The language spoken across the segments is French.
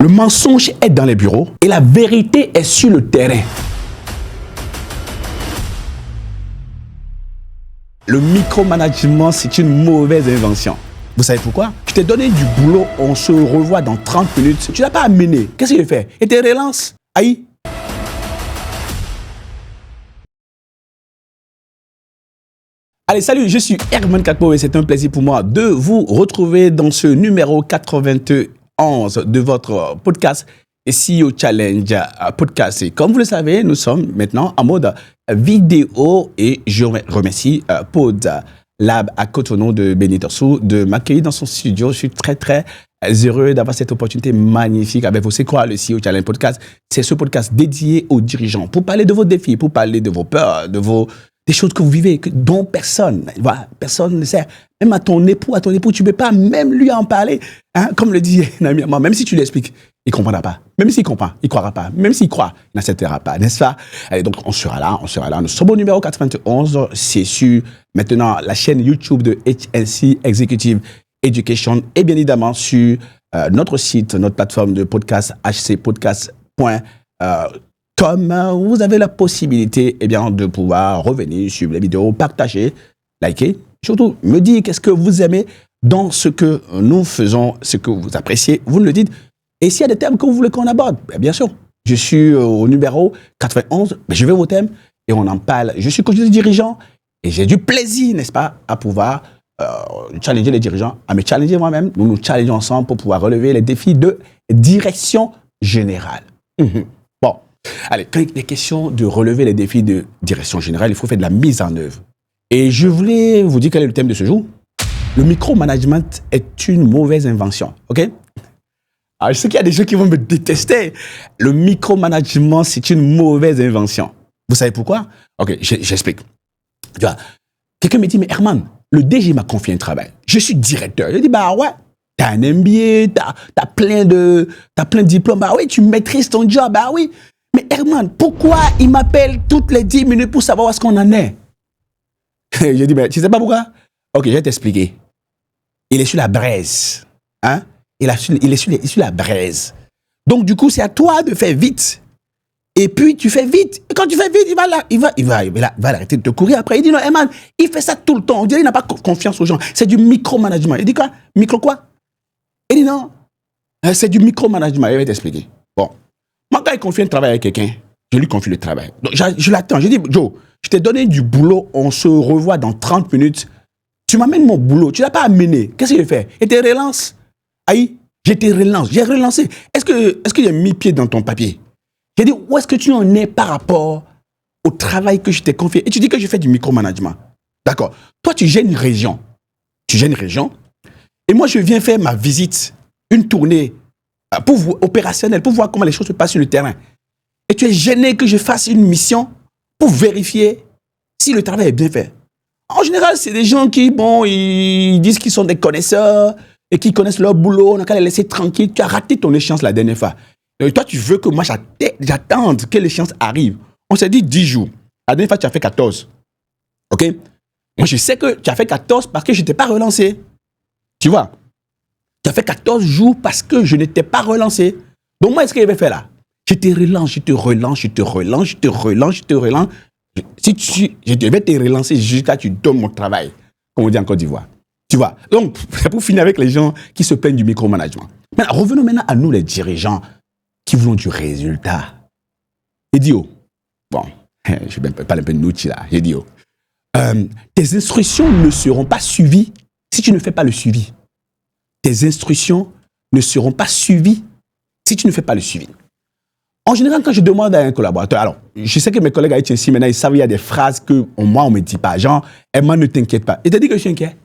Le mensonge est dans les bureaux et la vérité est sur le terrain. Le micromanagement, c'est une mauvaise invention. Vous savez pourquoi? Je t'ai donné du boulot, on se revoit dans 30 minutes. Tu l'as pas amené. Qu'est-ce qu'il fait? Et tes relances? Aïe. Allez, salut, je suis Herman Kakpo et c'est un plaisir pour moi de vous retrouver dans ce numéro 91 de votre podcast CEO Challenge Podcast. Et comme vous le savez, nous sommes maintenant en mode vidéo et je remercie Pod Lab à Cotonou de Benito Sou de m'accueillir dans son studio. Je suis très heureux d'avoir cette opportunité magnifique avec vous. C'est quoi le CEO Challenge Podcast? C'est ce podcast dédié aux dirigeants pour parler de vos défis, pour parler de vos peurs, des choses que vous vivez, dont personne ne sait. Même à ton époux, tu ne peux pas même lui en parler. Hein? Comme le dit un ami à moi, même si tu l'expliques, il ne comprendra pas. Même s'il comprend, il ne croira pas. Même s'il croit, il n'acceptera pas, n'est-ce pas? Allez, donc on sera là. Nous sommes au numéro 91. C'est sur maintenant la chaîne YouTube de HNC Executive Education et bien évidemment sur notre site, notre plateforme de podcast, hcpodcast.com. Vous avez la possibilité de pouvoir revenir sur les vidéos, partager, liker, surtout me dire qu'est-ce que vous aimez dans ce que nous faisons, ce que vous appréciez, vous nous le dites. Et s'il y a des thèmes que vous voulez qu'on aborde, bien sûr, je suis au numéro 91, je vais au thème et on en parle. Je suis coach de dirigeant et j'ai du plaisir, n'est-ce pas, à pouvoir challenger les dirigeants, à me challenger moi-même. Nous nous challengeons ensemble pour pouvoir relever les défis de direction générale. Bon. Allez, quand il est question de relever les défis de direction générale, il faut faire de la mise en œuvre. Et je voulais vous dire quel est le thème de ce jour. Le micromanagement est une mauvaise invention, ok? Alors, je sais qu'il y a des gens qui vont me détester. Le micromanagement, c'est une mauvaise invention. Vous savez pourquoi? Ok, j'explique. Tu vois, quelqu'un me dit, mais Herman, le DG m'a confié un travail. Je suis directeur. Je dis, bah ouais, t'as un MBA, t'as plein de diplômes. Bah oui, tu maîtrises ton job, bah oui. Mais Herman, pourquoi il m'appelle toutes les 10 minutes pour savoir où est-ce qu'on en est? J'ai dit, ben, tu sais pas pourquoi? Ok, je vais t'expliquer. Il est sur la braise. Hein? Il est sur la braise. Donc, du coup, c'est à toi de faire vite. Et puis, tu fais vite. Et quand tu fais vite, il va arrêter de te courir après. Il dit, non, Herman, il fait ça tout le temps. On dirait qu'il n'a pas confiance aux gens. C'est du micromanagement. Il dit quoi? Micro quoi? Il dit, non, c'est du micromanagement. Il va t'expliquer. Bon. Moi, quand il confie un travail à quelqu'un, je lui confie le travail. Donc, je l'attends. Je dis, Joe, je t'ai donné du boulot, on se revoit dans 30 minutes. Tu m'amènes mon boulot, tu ne l'as pas amené. Qu'est-ce qu'il fait? Et tes relances? Aïe, j'ai relancé. Est-ce que j'ai mis pied dans ton papier? J'ai dit, où est-ce que tu en es par rapport au travail que je t'ai confié? Et tu dis que je fais du micromanagement. D'accord. Toi, tu gères une région. Et moi, je viens faire ma visite, une tournée opérationnel, pour voir comment les choses se passent sur le terrain. Et tu es gêné que je fasse une mission pour vérifier si le travail est bien fait. En général, c'est des gens qui, ils disent qu'ils sont des connaisseurs et qui connaissent leur boulot, on n'a qu'à les laisser tranquilles. Tu as raté ton échéance la dernière fois. Et toi, tu veux que moi, j'attende que l'échéance arrive. On s'est dit 10 jours. La dernière fois, tu as fait 14. OK? Moi, je sais que tu as fait 14 parce que je ne t'ai pas relancé. Tu vois? Tu as fait 14 jours parce que je ne t'ai pas relancé. Donc, moi, est-ce que je vais faire là? Je te relance. Je vais te relancer jusqu'à ce que tu donnes mon travail, comme on dit en Côte d'Ivoire. Tu vois? Donc, c'est pour finir avec les gens qui se plaignent du micromanagement. Maintenant, revenons maintenant à nous, les dirigeants, qui voulons du résultat. Idiot. Bon, je vais parler un peu de Nouchi là. Idiot. Tes instructions ne seront pas suivies si tu ne fais pas le suivi. Tes instructions ne seront pas suivies si tu ne fais pas le suivi. En général, quand je demande à un collaborateur, alors, je sais que mes collègues à HNC, maintenant, ils savent, il y a des phrases que moi, on ne me dit pas. Genre, Emma, ne t'inquiète pas. Il t'a dit que je suis inquiet.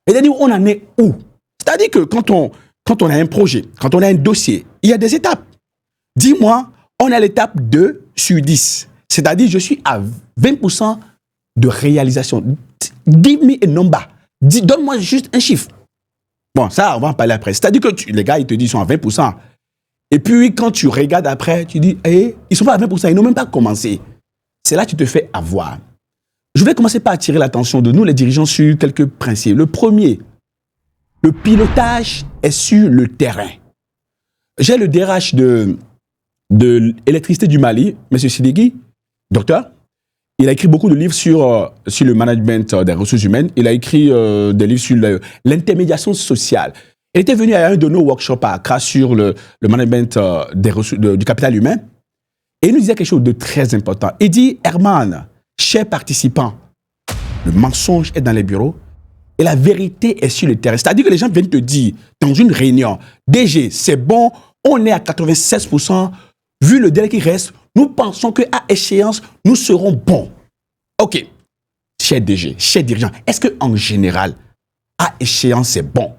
Il t'a dit, on en est où? C'est-à-dire que quand on a un projet, quand on a un dossier, il y a des étapes. Dis-moi, on est à l'étape 2 sur 10. C'est-à-dire, je suis à 20% de réalisation. Give me a number. Donne-moi juste un chiffre. Bon, ça, on va en parler après. C'est-à-dire que les gars, ils te disent qu'ils sont à 20%. Et puis, quand tu regardes après, tu dis, ils ne sont pas à 20%, ils n'ont même pas commencé. C'est là que tu te fais avoir. Je vais commencer par attirer l'attention de nous, les dirigeants, sur quelques principes. Le premier, le pilotage est sur le terrain. J'ai le DRH de l'électricité du Mali, M. Sidiki, docteur. Il a écrit beaucoup de livres sur le management des ressources humaines. Il a écrit des livres sur l'intermédiation sociale. Il était venu à un de nos workshops à Accra sur le management du capital humain. Et il nous disait quelque chose de très important. Il dit, Herman, chers participants, le mensonge est dans les bureaux et la vérité est sur le terrain. C'est-à-dire que les gens viennent te dire, dans une réunion, DG, c'est bon, on est à 96%, vu le délai qui reste, nous pensons qu'à échéance, nous serons bons. OK. Cher DG, cher dirigeant, est-ce qu'en général, à échéance, c'est bon?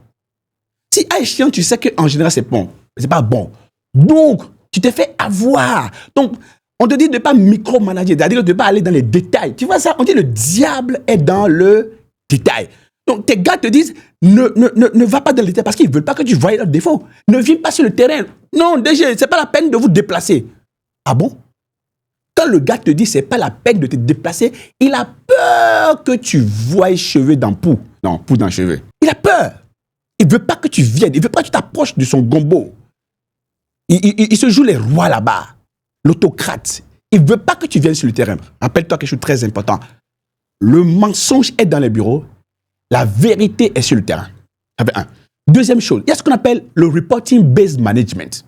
Si à échéance, tu sais qu'en général, c'est bon, c'est pas bon. Donc, tu te fais avoir. Donc, on te dit de ne pas micromanager, c'est-à-dire de ne pas aller dans les détails. Tu vois ça? On dit le diable est dans le détail. Donc, tes gars te disent, ne va pas dans le détail parce qu'ils ne veulent pas que tu voies leurs défauts. Ne viens pas sur le terrain. Non, DG, ce n'est pas la peine de vous déplacer. Ah bon? Quand le gars te dit c'est pas la peine de te déplacer, il a peur que tu voies cheveux dans poux. Non, poux dans cheveux. Il a peur. Il veut pas que tu viennes. Il veut pas que tu t'approches de son gombo. Il se joue les rois là-bas. L'autocrate. Il veut pas que tu viennes sur le terrain. Rappelle-toi quelque chose de très important. Le mensonge est dans les bureaux. La vérité est sur le terrain. Ça fait un. Deuxième chose, il y a ce qu'on appelle le reporting-based management.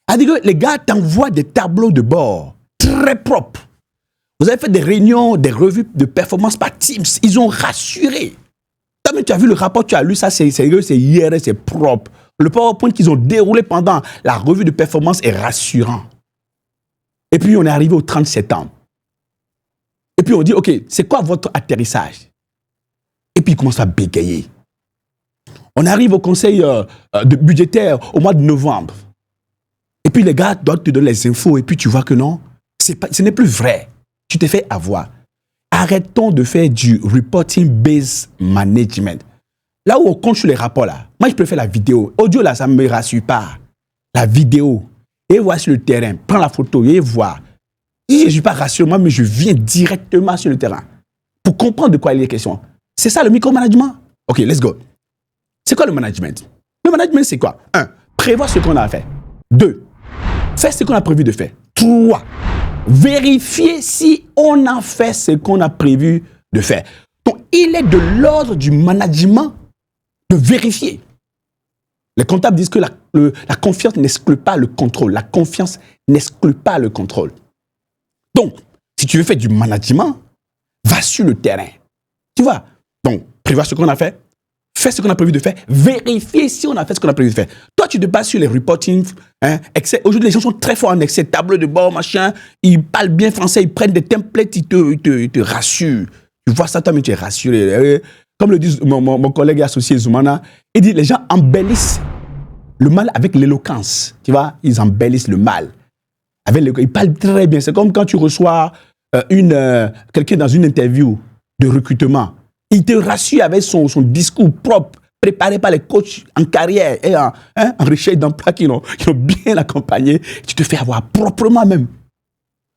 C'est-à-dire que les gars t'envoient des tableaux de bord très propres. Vous avez fait des réunions, des revues de performance par Teams. Ils ont rassuré. Toi, tu as vu le rapport, tu as lu ça, c'est sérieux, c'est hier, c'est propre. Le PowerPoint qu'ils ont déroulé pendant la revue de performance est rassurant. Et puis, on est arrivé au 30 septembre. Et puis, on dit, OK, c'est quoi votre atterrissage? Et puis, ils commencent à bégayer. On arrive au conseil budgétaire au mois de novembre. Et puis, les gars doivent te donner les infos. Et puis, tu vois que non, ce n'est plus vrai. Tu t'es fait avoir. Arrêtons de faire du reporting-based management. Là où on compte sur les rapports, là, moi, je préfère la vidéo. Audio, là, ça ne me rassure pas. La vidéo. Et voir sur le terrain. Prends la photo et voir. Si je ne suis pas rassurant, mais je viens directement sur le terrain pour comprendre de quoi il est question. C'est ça le micromanagement? OK, let's go. C'est quoi le management? Le management, c'est quoi? 1. Prévoir ce qu'on a à faire. 2. Faire ce qu'on a prévu de faire. 3. Vérifier si on a fait ce qu'on a prévu de faire. Donc, il est de l'ordre du management de vérifier. Les comptables disent que la confiance n'exclut pas le contrôle. La confiance n'exclut pas le contrôle. Donc, si tu veux faire du management, va sur le terrain. Tu vois? Donc, prévoir ce qu'on a fait, faire ce qu'on a prévu de faire, vérifier si on a fait ce qu'on a prévu de faire. Toi, tu te bases sur les reporting, Excel. Aujourd'hui, les gens sont très forts en Excel, tableau de bord, machin. Ils parlent bien français, ils prennent des templates, ils te rassurent. Tu vois ça, toi, mais tu es rassuré. Comme le dit mon collègue associé Zoumana, il dit les gens embellissent le mal avec l'éloquence. Tu vois, ils embellissent le mal. Ils parlent très bien. C'est comme quand tu reçois quelqu'un dans une interview de recrutement. Il te rassure avec son discours propre, préparé par les coachs en carrière et en recherche d'emploi qui l'ont bien accompagné. Tu te fais avoir proprement même.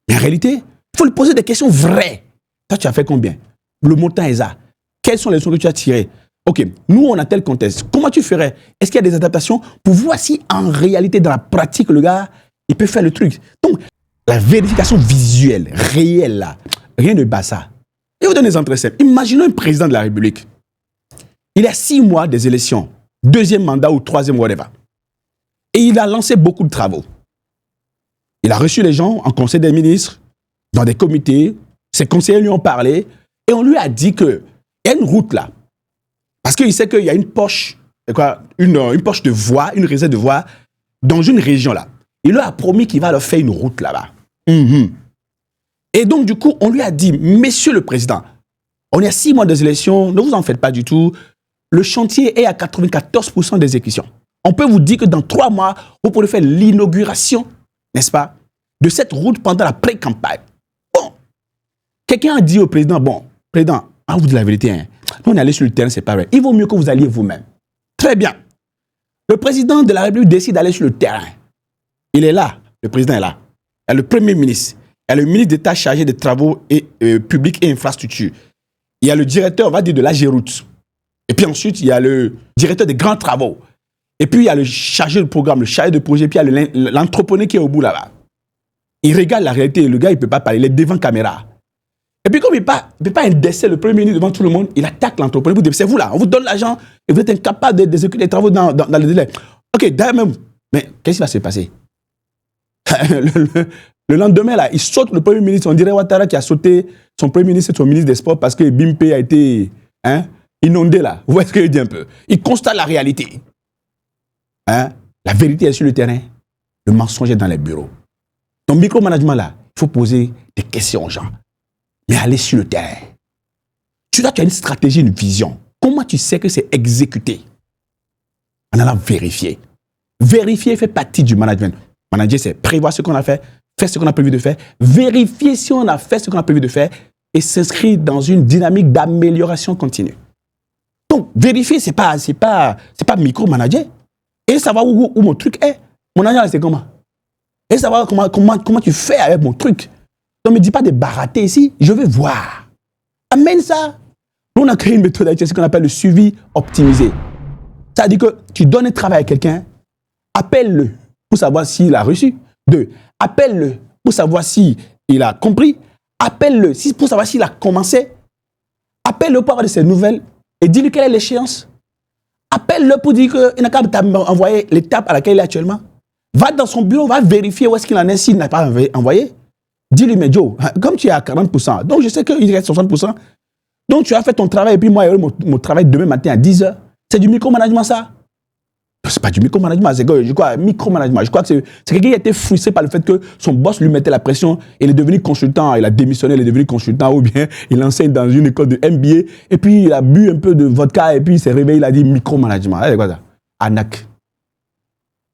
Mais en réalité, il faut lui poser des questions vraies. Toi, tu as fait combien? Le montant est ça. Quelles sont les leçons que tu as tirées? OK, nous, on a tel contexte. Comment tu ferais? Est-ce qu'il y a des adaptations pour voir si, en réalité, dans la pratique, le gars, il peut faire le truc? Donc, la vérification visuelle, réelle, là, rien ne bat ça. Je vais vous donner des exemples simples. Imaginons un président de la République. Il a 6 mois des élections, 2e mandat ou 3e, whatever. Et il a lancé beaucoup de travaux. Il a reçu les gens en conseil des ministres, dans des comités. Ses conseillers lui ont parlé. Et on lui a dit qu'il y a une route là. Parce qu'il sait qu'il y a une poche, une poche de voie, une réserve de voie dans une région là. Il leur a promis qu'il va leur faire une route là-bas. Et donc, du coup, on lui a dit, Monsieur le Président, on est à 6 mois des élections, ne vous en faites pas du tout. Le chantier est à 94% d'exécution. On peut vous dire que dans 3 mois, vous pourrez faire l'inauguration, n'est-ce pas, de cette route pendant la pré-campagne. Bon, quelqu'un a dit au président, bon, président, à vous dire la vérité, hein, nous on est allé sur le terrain, c'est pas vrai. Il vaut mieux que vous alliez vous-même. Très bien. Le président de la République décide d'aller sur le terrain. Il est là, le président est là. Il y a le Premier ministre. Il y a le ministre d'État chargé des travaux publics et infrastructures. Il y a le directeur, on va dire, de l'AGEROUTE. Et puis ensuite, il y a le directeur des grands travaux. Et puis, il y a le chargé de programme, le chargé de projet, puis il y a l'entrepreneur qui est au bout là-bas. Il regarde la réalité, le gars, il ne peut pas parler, il est devant caméra. Et puis, comme il ne peut pas indexer le premier ministre devant tout le monde, il attaque l'entrepreneur pour dire, c'est vous là, on vous donne l'argent et vous êtes incapable d'exécuter les travaux dans le délai. Ok, d'ailleurs même, mais qu'est-ce qui va se passer? Le lendemain, là, il saute le premier ministre. On dirait Ouattara qui a sauté son premier ministre et son ministre des Sports parce que Bimpe a été inondé là. Vous voyez ce que je dis un peu? Il constate la réalité. La vérité est sur le terrain, le mensonge est dans les bureaux. Dans le micromanagement là, il faut poser des questions aux gens, mais aller sur le terrain. Tu as une stratégie, une vision. Comment tu sais que c'est exécuté? En allant vérifier. Vérifier fait partie du management. Manager, c'est prévoir ce qu'on a fait, faire ce qu'on a prévu de faire, vérifier si on a fait ce qu'on a prévu de faire et s'inscrire dans une dynamique d'amélioration continue. Donc, vérifier, c'est pas micromanager. Et savoir où mon truc est. Mon agent, c'est comment? Et savoir comment tu fais avec mon truc. Donc, ne me dis pas de barater ici. Je veux voir. Amène ça. Nous, on a créé une méthode avec ce qu'on appelle le suivi optimisé. Ça veut dire que tu donnes un travail à quelqu'un, appelle-le pour savoir s'il a reçu. 2. Appelle-le pour savoir s'il a compris. Appelle-le pour savoir s'il a commencé. Appelle-le pour avoir de ses nouvelles et dis-lui quelle est l'échéance. Appelle-le pour dire qu'il n'a qu'à t'envoyer l'étape à laquelle il est actuellement. Va dans son bureau, va vérifier où est-ce qu'il en est s'il n'a pas envoyé. Dis-lui, mais Joe, comme tu es à 40%, donc je sais qu'il reste 60%, donc tu as fait ton travail et puis moi, mon travail demain matin à 10h. C'est du micromanagement, ça? C'est pas du micromanagement, c'est quoi? Micromanagement. Je crois que c'est quelqu'un qui a été frustré par le fait que son boss lui mettait la pression, il est devenu consultant, il a démissionné, il est devenu consultant, ou bien il enseigne dans une école de MBA, et puis il a bu un peu de vodka, et puis il s'est réveillé, il a dit micromanagement. C'est quoi ça? Anak.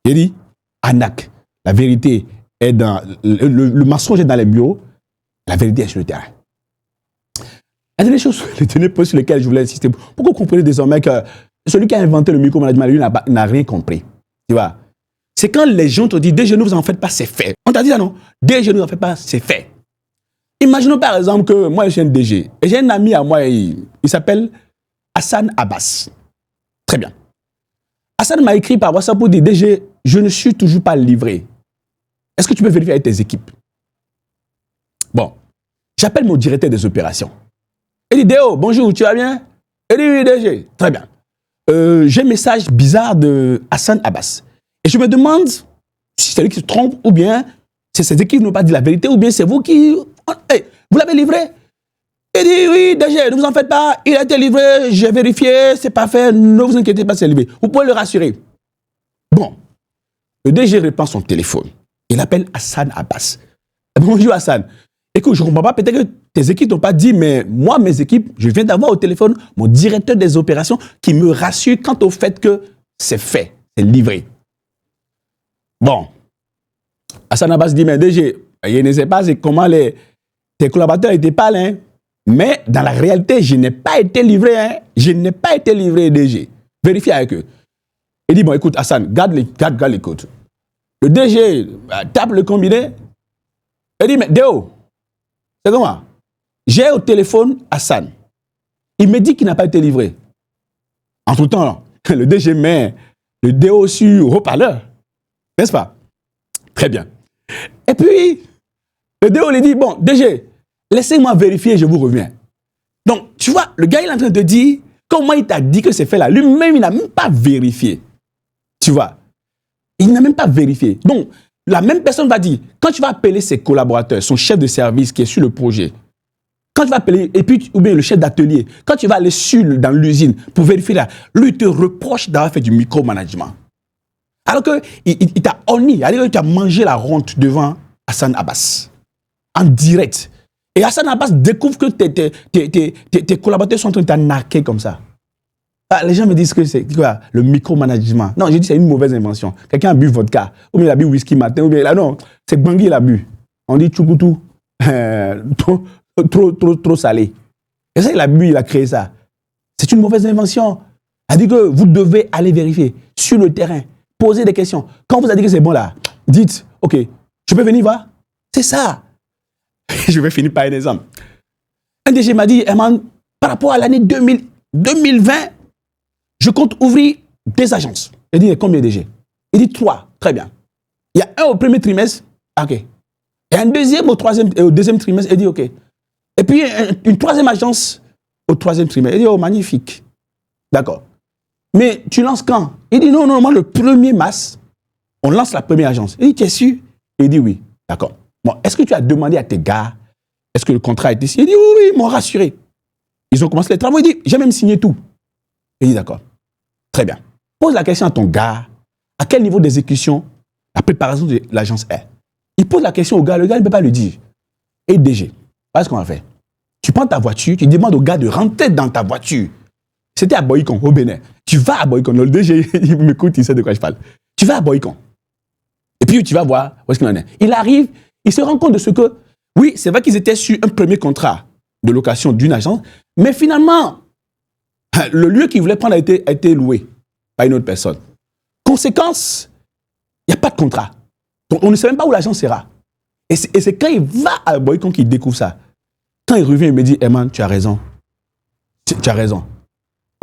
J'ai dit Anak. La vérité est dans... Le mensonge est dans les bureaux, la vérité est sur le terrain. La dernière chose, les derniers points sur lesquels je voulais insister, pour que vous compreniez désormais que celui qui a inventé le micromanagement, lui, n'a rien compris. Tu vois? C'est quand les gens te disent, DG, ne vous en faites pas, c'est fait. On t'a dit ça, non? DG, ne vous en faites pas, c'est fait. Imaginons par exemple que moi, je suis un DG. Et j'ai un ami à moi, il s'appelle Hassan Abbas. Très bien. Hassan m'a écrit par WhatsApp pour dire, DG, je ne suis toujours pas livré. Est-ce que tu peux vérifier avec tes équipes? Bon. J'appelle mon directeur des opérations. Il dit, Déo, bonjour, tu vas bien? Il dit, oui, DG. Très bien. J'ai un message bizarre de Hassan Abbas. Et je me demande si c'est lui qui se trompe ou bien c'est ses équipes qui n'ont pas dit la vérité ou bien c'est vous qui... Hey, vous l'avez livré? Il dit, oui, DG, ne vous en faites pas, il a été livré, j'ai vérifié, c'est pas fait, ne vous inquiétez pas, c'est livré. Vous pouvez le rassurer. Bon, le DG reprend son téléphone. Il appelle Hassan Abbas. Bonjour Hassan. Écoute, je ne comprends pas, peut-être que tes équipes n'ont pas dit, mais moi, mes équipes, je viens d'avoir au téléphone mon directeur des opérations qui me rassure quant au fait que c'est fait, c'est livré. Bon. Hassan Abbas dit, mais DG, je ne sais pas comment tes collaborateurs étaient pas là, hein, mais dans la réalité, je n'ai pas été livré. Hein, je n'ai pas été livré, DG. Vérifiez avec eux. Il dit, bon, écoute, Hassan, garde l'écoute. Le DG tape le combiné. Il dit, mais Déo, c'est comment? J'ai au téléphone Hassan. Il me dit qu'il n'a pas été livré. Entre-temps, le DG met le Déo sur haut-parleur. N'est-ce pas? Très bien. Et puis, le Déo lui dit, bon, DG, laissez-moi vérifier, je vous reviens. Donc, tu vois, le gars, il est en train de dire, comment il t'a dit que c'est fait là? Lui-même, il n'a même pas vérifié. Tu vois? Il n'a même pas vérifié. Donc, la même personne va dire, quand tu vas appeler ses collaborateurs, son chef de service qui est sur le projet, quand tu vas appeler, et puis, ou bien le chef d'atelier, quand tu vas aller dans l'usine pour vérifier là, lui, il te reproche d'avoir fait du micromanagement. Alors qu'il t'a honni, alors tu as mangé la honte devant Hassan Abbas, en direct. Et Hassan Abbas découvre que tes collaborateurs sont en train de t'arnaquer comme ça. Ah, les gens me disent que c'est quoi, le micromanagement. Non, j'ai dit c'est une mauvaise invention. Quelqu'un a bu vodka, ou bien il a bu whisky matin, ou bien là, non, c'est Bangui il a bu. On dit tchoukoutou, trop salé. Et ça, il a bu, il a créé ça. C'est une mauvaise invention. Elle dit que vous devez aller vérifier sur le terrain, poser des questions. Quand vous avez dit que c'est bon là, dites, ok, je peux venir voir? C'est ça. Je vais finir par un exemple. Un DG m'a dit, Herman, par rapport à l'année 2020, je compte ouvrir des agences. Je dis, combien DG? Il dit 3. Très bien. Il y a un au premier trimestre. OK. Et un deuxième au deuxième trimestre. Il dit, OK. Et puis, une troisième agence au troisième trimestre. Il dit, oh, magnifique. D'accord. Mais tu lances quand? Il dit, non, moi, le 1er mars, on lance la première agence. Il dit, tu es sûr? Il dit, oui. D'accord. Bon, est-ce que tu as demandé à tes gars, est-ce que le contrat a été signé? Il dit, oui, ils m'ont rassuré. Ils ont commencé les travaux. Il dit, j'ai même signé tout. Il dit, d'accord. Très bien. Pose la question à ton gars, à quel niveau d'exécution la préparation de l'agence est. Il pose la question au gars, le gars ne peut pas le dire. Et DG, voilà ce qu'on va faire. Tu prends ta voiture, tu demandes au gars de rentrer dans ta voiture. C'était à Boycon, au Bénin. Tu vas à Boycon, le DG, il m'écoute, il sait de quoi je parle. Tu vas à Boycon. Et puis tu vas voir où est-ce qu'il en est. Il arrive, il se rend compte de ce que, oui, c'est vrai qu'ils étaient sur un premier contrat de location d'une agence, mais finalement, le lieu qu'ils voulaient prendre a été loué par une autre personne. Conséquence, il n'y a pas de contrat. Donc, on ne sait même pas où l'agence sera. Et c'est quand il va à Boycon qu'il découvre ça. Quand il revient, il me dit, Herman, tu as raison. Tu as raison.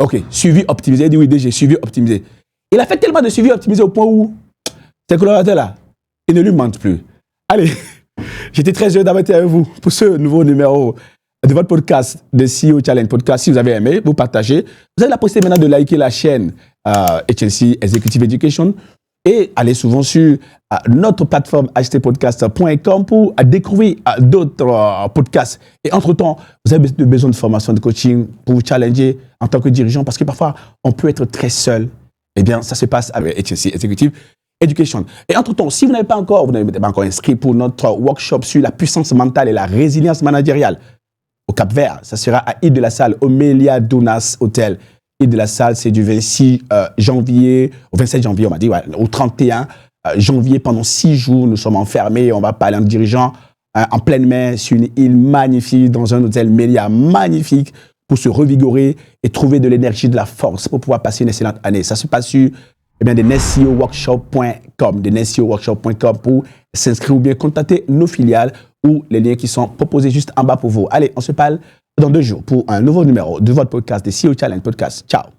OK, suivi optimisé. Il dit, oui, j'ai suivi optimisé. Il a fait tellement de suivi optimisé au point où ces collaborateurs-là, ils ne lui mentent plus. Allez, j'étais très heureux d'avoir été avec vous pour ce nouveau numéro de votre podcast, de CEO Challenge Podcast. Si vous avez aimé, vous partagez. Vous avez la possibilité maintenant de liker la chaîne HLC Executive Education et aller souvent sur notre plateforme htpodcast.com pour découvrir d'autres podcasts. Et entre-temps, vous avez besoin de formation, de coaching pour vous challenger en tant que dirigeant parce que parfois, on peut être très seul. Eh bien, ça se passe avec HLC Executive Education. Et entre-temps, si vous n'êtes pas encore inscrit pour notre workshop sur la puissance mentale et la résilience managériale au Cap-Vert, ça sera à Île de la Salle, au Melia Dounas Hotel. Île de la Salle, c'est du 26 janvier au 27 janvier, on m'a dit, ouais, au 31 janvier, pendant 6 jours, nous sommes enfermés. On va parler en dirigeant en pleine mer sur une île magnifique, dans un hôtel Melia magnifique, pour se revigorer et trouver de l'énergie, de la force pour pouvoir passer une excellente année. Ça se passe sur thenescioworkshop.com pour s'inscrire ou bien contacter nos filiales ou les liens qui sont proposés juste en bas pour vous. Allez, on se parle dans 2 jours pour un nouveau numéro de votre podcast, de CEO Challenge Podcast. Ciao.